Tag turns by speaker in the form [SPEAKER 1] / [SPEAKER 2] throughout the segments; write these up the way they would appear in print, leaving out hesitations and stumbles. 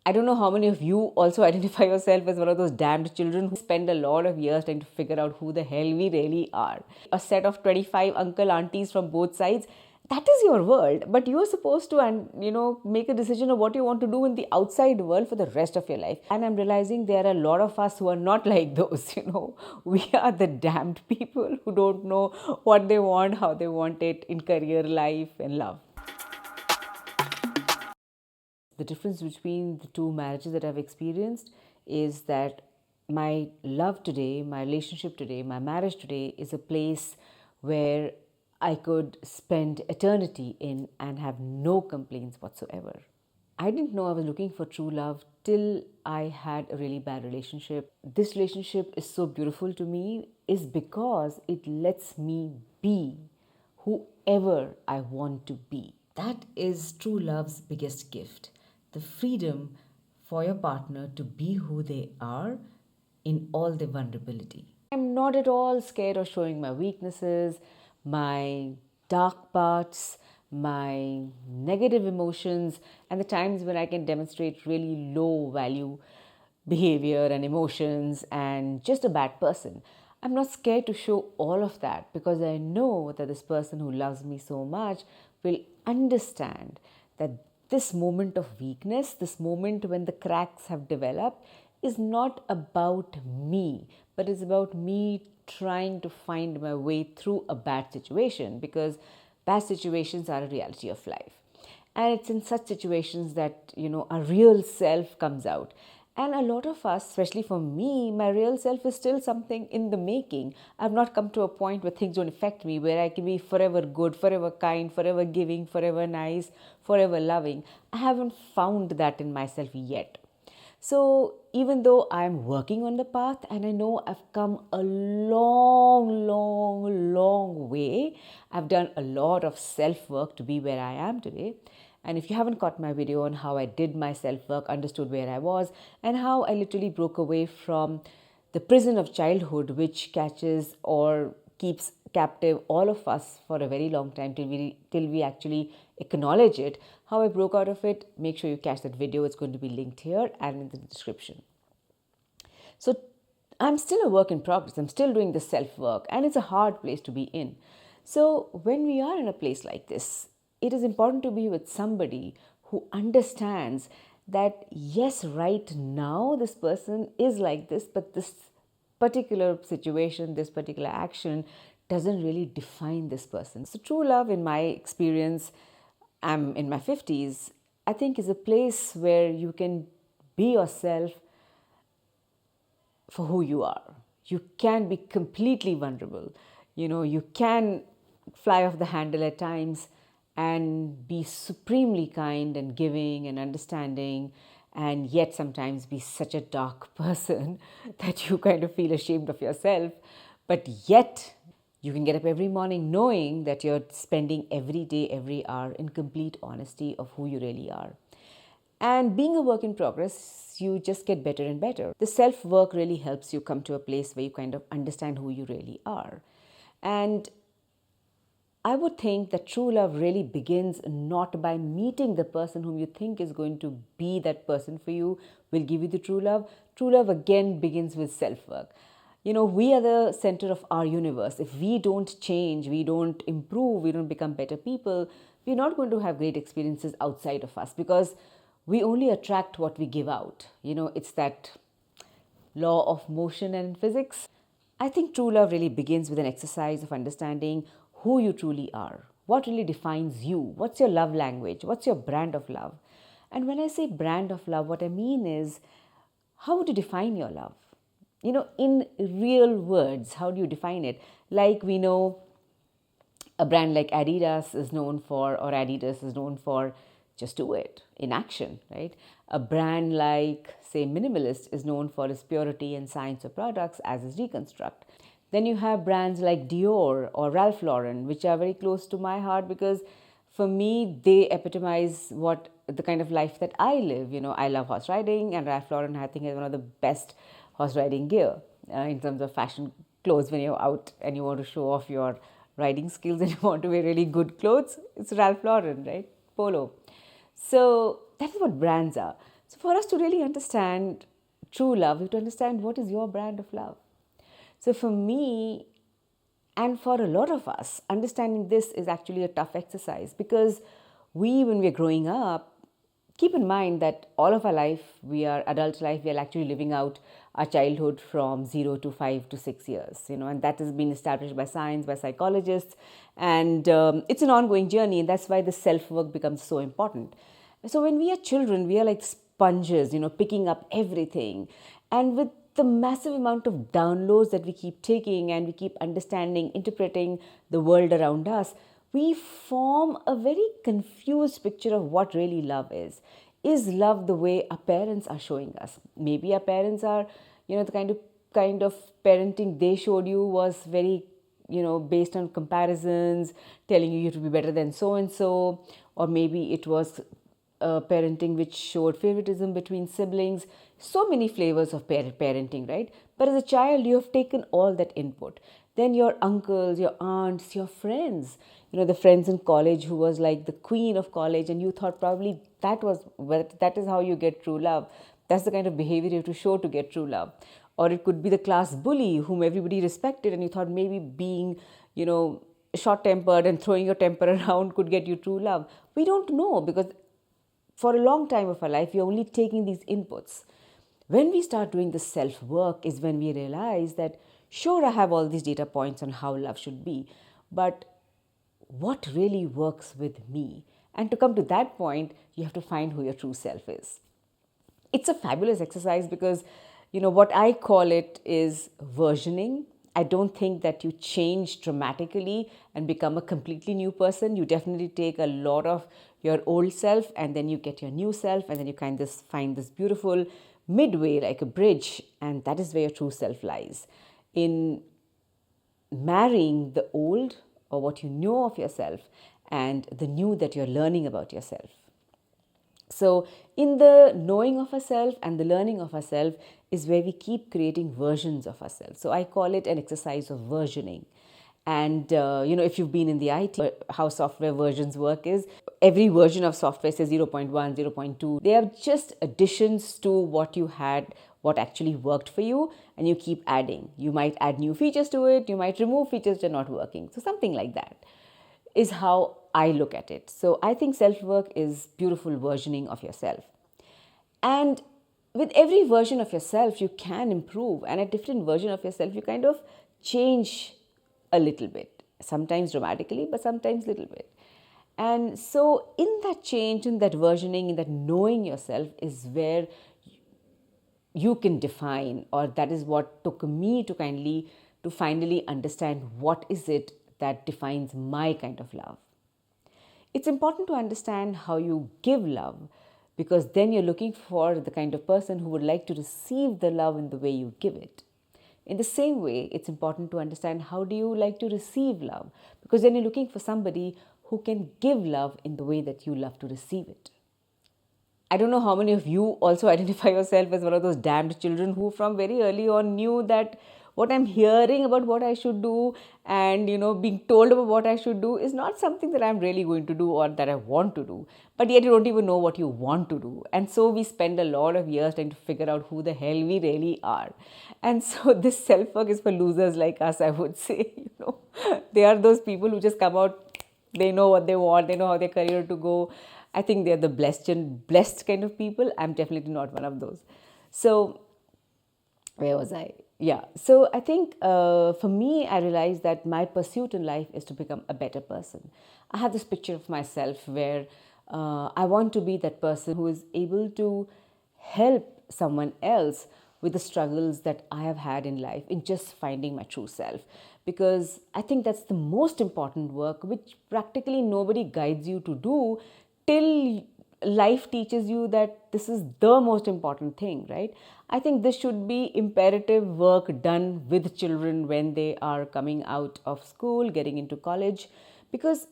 [SPEAKER 1] I don't know how many of you also identify yourself as one of those damned children who spend a lot of years trying to figure out who the hell we really are. A set of 25 uncle aunties from both sides, that is your world, but you're supposed to make a decision of what you want to do in the outside world for the rest of your life. And I'm realizing there are a lot of us who are not like those. We are the damned people who don't know what they want, how they want it in career, life, and love. The difference between the two marriages that I've experienced is that my love today, my relationship today, my marriage today is a place where I could spend eternity in and have no complaints whatsoever. I didn't know I was looking for true love till I had a really bad relationship. This relationship is so beautiful to me is because it lets me be whoever I want to be. That is true love's biggest gift, the freedom for your partner to be who they are in all their vulnerability. I'm not at all scared of showing my weaknesses, my dark parts, my negative emotions, and the times when I can demonstrate really low value behavior and emotions and just a bad person. I'm not scared to show all of that because I know that this person who loves me so much will understand that this moment of weakness, this moment when the cracks have developed, is not about me, but it's about me trying to find my way through a bad situation, because bad situations are a reality of life. And it's in such situations that, our real self comes out. And a lot of us, especially for me, my real self is still something in the making. I've not come to a point where things don't affect me, where I can be forever good, forever kind, forever giving, forever nice, forever loving. I haven't found that in myself yet. So even though I'm working on the path and I know I've come a long, long, long way, I've done a lot of self-work to be where I am today. And if you haven't caught my video on how I did my self-work, understood where I was, and how I literally broke away from the prison of childhood, which catches or keeps captive all of us for a very long time till we actually acknowledge it, how I broke out of it, make sure you catch that video. It's going to be linked here and in the description. So I'm still a work in progress. I'm still doing the self-work, and it's a hard place to be in. So when we are in a place like this, it is important to be with somebody who understands that yes, right now this person is like this, but this particular situation, this particular action doesn't really define this person. So true love, in my experience, I'm in my 50s, I think is a place where you can be yourself for who you are. You can be completely vulnerable. You can fly off the handle at times and be supremely kind and giving and understanding, and yet sometimes be such a dark person that you kind of feel ashamed of yourself. But yet, you can get up every morning knowing that you're spending every day, every hour in complete honesty of who you really are. And being a work in progress, you just get better and better. The self work really helps you come to a place where you kind of understand who you really are. And I would think that true love really begins not by meeting the person whom you think is going to be that person for you, will give you the true love. True love again begins with self work. We are the center of our universe. If we don't change, we don't improve, we don't become better people, we're not going to have great experiences outside of us, because we only attract what we give out. It's that law of motion and physics. I think true love really begins with an exercise of understanding who you truly are. What really defines you? What's your love language? What's your brand of love? And when I say brand of love, what I mean is, how would you define your love? In real words, how do you define it? Like, we know a brand like Adidas is known for, or Adidas is known for, just do it in action, right? A brand like, say, Minimalist is known for its purity and science of products, as is Reconstruct. Then you have brands like Dior or Ralph Lauren, which are very close to my heart, because for me, they epitomize what the kind of life that I live. I love horse riding, and Ralph Lauren, I think, is one of the best horse riding gear in terms of fashion clothes. When you're out and you want to show off your riding skills and you want to wear really good clothes, it's Ralph Lauren, right? Polo. So that is what brands are. So, for us to really understand true love, you have to understand what is your brand of love. So, for me, and for a lot of us, understanding this is actually a tough exercise because when we're growing up, keep in mind that all of our life, we are adult life, we are actually living out our childhood from 0 to 5 to 6 years, and that has been established by science, by psychologists, and it's an ongoing journey, and that's why the self work becomes so important. So when we are children, we are like sponges, picking up everything, and with the massive amount of downloads that we keep taking and we keep understanding, interpreting the world around us, we form a very confused picture of what really love is. Is love the way our parents are showing us? Maybe our parents are, the kind of parenting they showed you was very, based on comparisons, telling you to be better than so and so, or maybe it was parenting which showed favoritism between siblings. So many flavors of parenting, right? But as a child, you have taken all that input. Then your uncles, your aunts, your friends, the friends in college who was like the queen of college, and you thought probably that is how you get true love. That's the kind of behavior you have to show to get true love. Or it could be the class bully whom everybody respected, and you thought maybe being, short tempered and throwing your temper around could get you true love. We don't know because for a long time of our life, we're only taking these inputs. When we start doing the self work, is when we realize that, sure, I have all these data points on how love should be, but what really works with me? And to come to that point, you have to find who your true self is. It's a fabulous exercise because, what I call it is versioning. I don't think that you change dramatically and become a completely new person. You definitely take a lot of your old self and then you get your new self, and then you kind of find this beautiful midway like a bridge, and that is where your true self lies. In marrying the old or what you know of yourself and the new that you're learning about yourself. So, in the knowing of ourselves and the learning of ourselves is where we keep creating versions of ourselves. So, I call it an exercise of versioning. And, if you've been in the IT, how software versions work is every version of software says 0.1, 0.2. They are just additions to what you had, what actually worked for you, and you keep adding. You might add new features to it, you might remove features that are not working. So, something like that is how I look at it. So I think self-work is beautiful versioning of yourself. And with every version of yourself, you can improve. And a different version of yourself, you kind of change a little bit. Sometimes dramatically, but sometimes a little bit. And so in that change, in that versioning, in that knowing yourself is where you can define, or that is what took me to finally understand what is it that defines my kind of love. It's important to understand how you give love, because then you're looking for the kind of person who would like to receive the love in the way you give it. In the same way, it's important to understand how do you like to receive love, because then you're looking for somebody who can give love in the way that you love to receive it. I don't know how many of you also identify yourself as one of those damned children who from very early on knew that what I'm hearing about what I should do and being told about what I should do is not something that I'm really going to do or that I want to do. But yet you don't even know what you want to do. And so we spend a lot of years trying to figure out who the hell we really are. And so this self-work is for losers like us, I would say. They are those people who just come out, they know what they want, they know how their career to go. I think they're the blessed kind of people. I'm definitely not one of those. So, where was I? Yeah. So, I think for me, I realized that my pursuit in life is to become a better person. I have this picture of myself where I want to be that person who is able to help someone else with the struggles that I have had in life, in just finding my true self. Because I think that's the most important work, which practically nobody guides you to do till life teaches you that this is the most important thing, right? I think this should be imperative work done with children when they are coming out of school, getting into college, because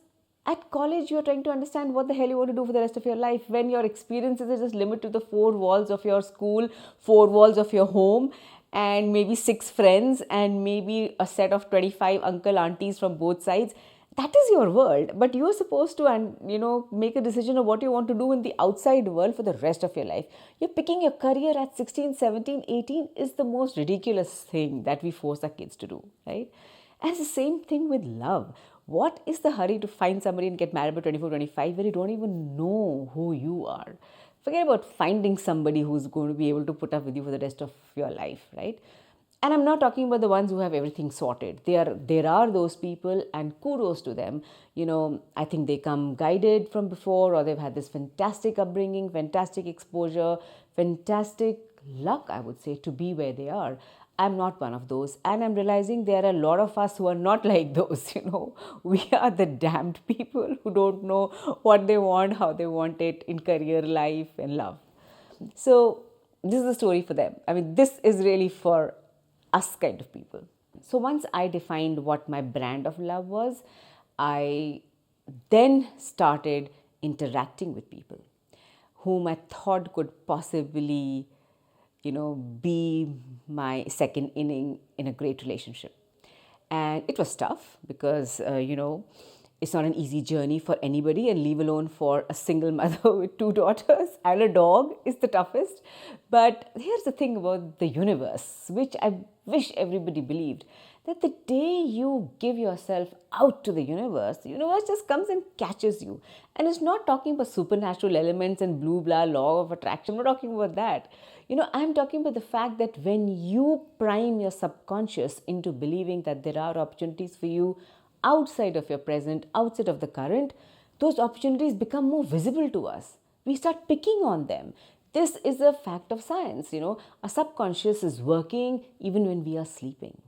[SPEAKER 1] at college you're trying to understand what the hell you want to do for the rest of your life, when your experiences are just limited to the four walls of your school, four walls of your home, and maybe six friends and maybe a set of 25 uncle aunties from both sides. That is your world, but you're supposed to, and make a decision of what you want to do in the outside world for the rest of your life. You're picking your career at 16, 17, 18 is the most ridiculous thing that we force our kids to do, right? And it's the same thing with love. What is the hurry to find somebody and get married by 24, 25 when you don't even know who you are? Forget about finding somebody who's going to be able to put up with you for the rest of your life, right? And I'm not talking about the ones who have everything sorted. There are those people, and kudos to them. I think they come guided from before, or they've had this fantastic upbringing, fantastic exposure, fantastic luck, I would say, to be where they are. I'm not one of those, and I'm realizing there are a lot of us who are not like those. We are the damned people who don't know what they want, how they want it in career, life, and love. So this is the story for them. I mean, this is really for us kind of people. So once I defined what my brand of love was, I then started interacting with people whom I thought could possibly, be my second inning in a great relationship. And it was tough because, it's not an easy journey for anybody, and leave alone for a single mother with two daughters and a dog is the toughest. But here's the thing about the universe, which I wish everybody believed, that the day you give yourself out to the universe just comes and catches you. And it's not talking about supernatural elements and blue blah law of attraction. I'm not talking about that. I'm talking about the fact that when you prime your subconscious into believing that there are opportunities for you outside of your present, outside of the current, those opportunities become more visible to us. We start picking on them. This is a fact of science. Our subconscious is working even when we are sleeping.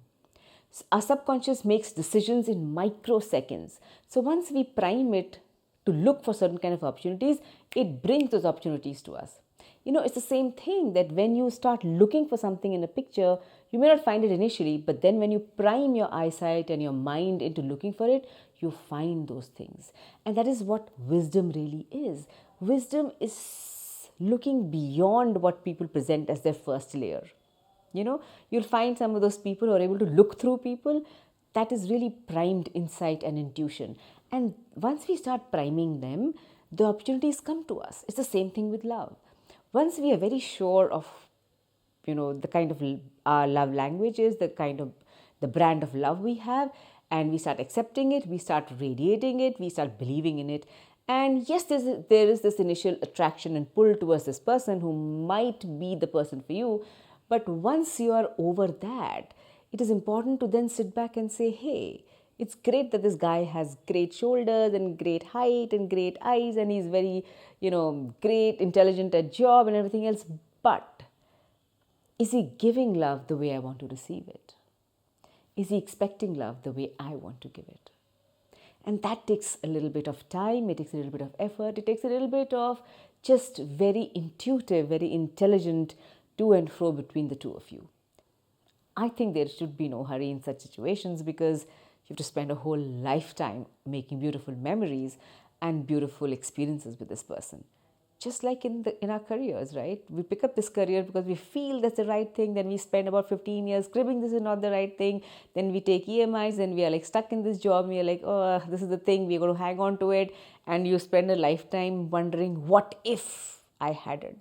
[SPEAKER 1] Our subconscious makes decisions in microseconds. So once we prime it to look for certain kind of opportunities, it brings those opportunities to us. It's the same thing that when you start looking for something in a picture, you may not find it initially, but then when you prime your eyesight and your mind into looking for it, you find those things. And that is what wisdom really is. Wisdom is looking beyond what people present as their first layer. You'll find some of those people who are able to look through people. That is really primed insight and intuition. And once we start priming them, the opportunities come to us. It's the same thing with love. Once we are very sure of, the kind of our love language is, the brand of love we have, and we start accepting it, we start radiating it, we start believing in it. And yes, there is this initial attraction and pull towards this person who might be the person for you. But once you are over that, it is important to then sit back and say, hey, it's great that this guy has great shoulders and great height and great eyes, and he's very, great, intelligent at job and everything else. But is he giving love the way I want to receive it? Is he expecting love the way I want to give it? And that takes a little bit of time, it takes a little bit of effort, it takes a little bit of just very intuitive, very intelligent to and fro between the two of you. I think there should be no hurry in such situations, because you have to spend a whole lifetime making beautiful memories and beautiful experiences with this person. Just like in our careers, right? We pick up this career because we feel that's the right thing. Then we spend about 15 years cribbing this is not the right thing. Then we take EMIs and we are like stuck in this job. And we are like, oh, this is the thing. We're going to hang on to it. And you spend a lifetime wondering, what if I hadn't?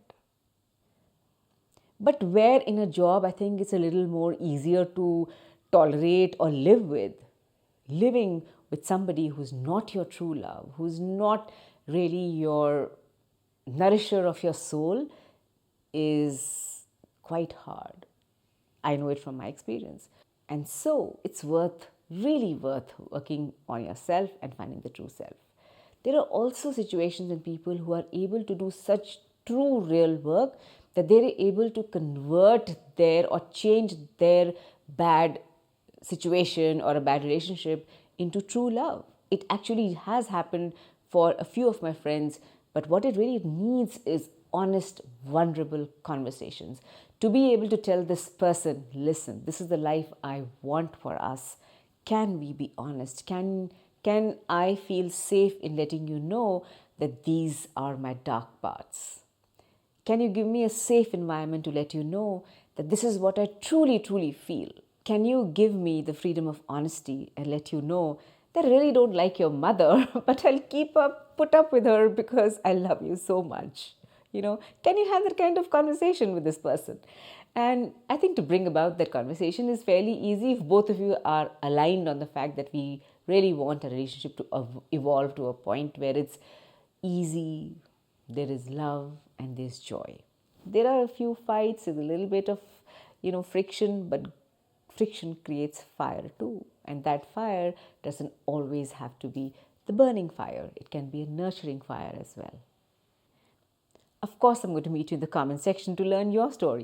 [SPEAKER 1] But where in a job, I think it's a little more easier to tolerate or live with. Living with somebody who's not your true love, who's not really your nourisher of your soul, is quite hard. I know it from my experience. And so it's really worth working on yourself and finding the true self. There are also situations and people who are able to do such true real work that they're able to convert their or change their bad situation or a bad relationship into true love. It actually has happened for a few of my friends, but what it really needs is honest, vulnerable conversations. To be able to tell this person, listen, this is the life I want for us. Can we be honest? Can I feel safe in letting you know that these are my dark parts? Can you give me a safe environment to let you know that this is what I truly, truly feel? Can you give me the freedom of honesty and let you know that I really don't like your mother, but I'll put up with her because I love you so much. Can you have that kind of conversation with this person? And I think to bring about that conversation is fairly easy if both of you are aligned on the fact that we really want a relationship to evolve to a point where it's easy, there is love, and there's joy. There are a few fights, there's a little bit of friction, but friction creates fire too. And that fire doesn't always have to be the burning fire, it can be a nurturing fire as well. Of course, I'm going to meet you in the comment section to learn your stories.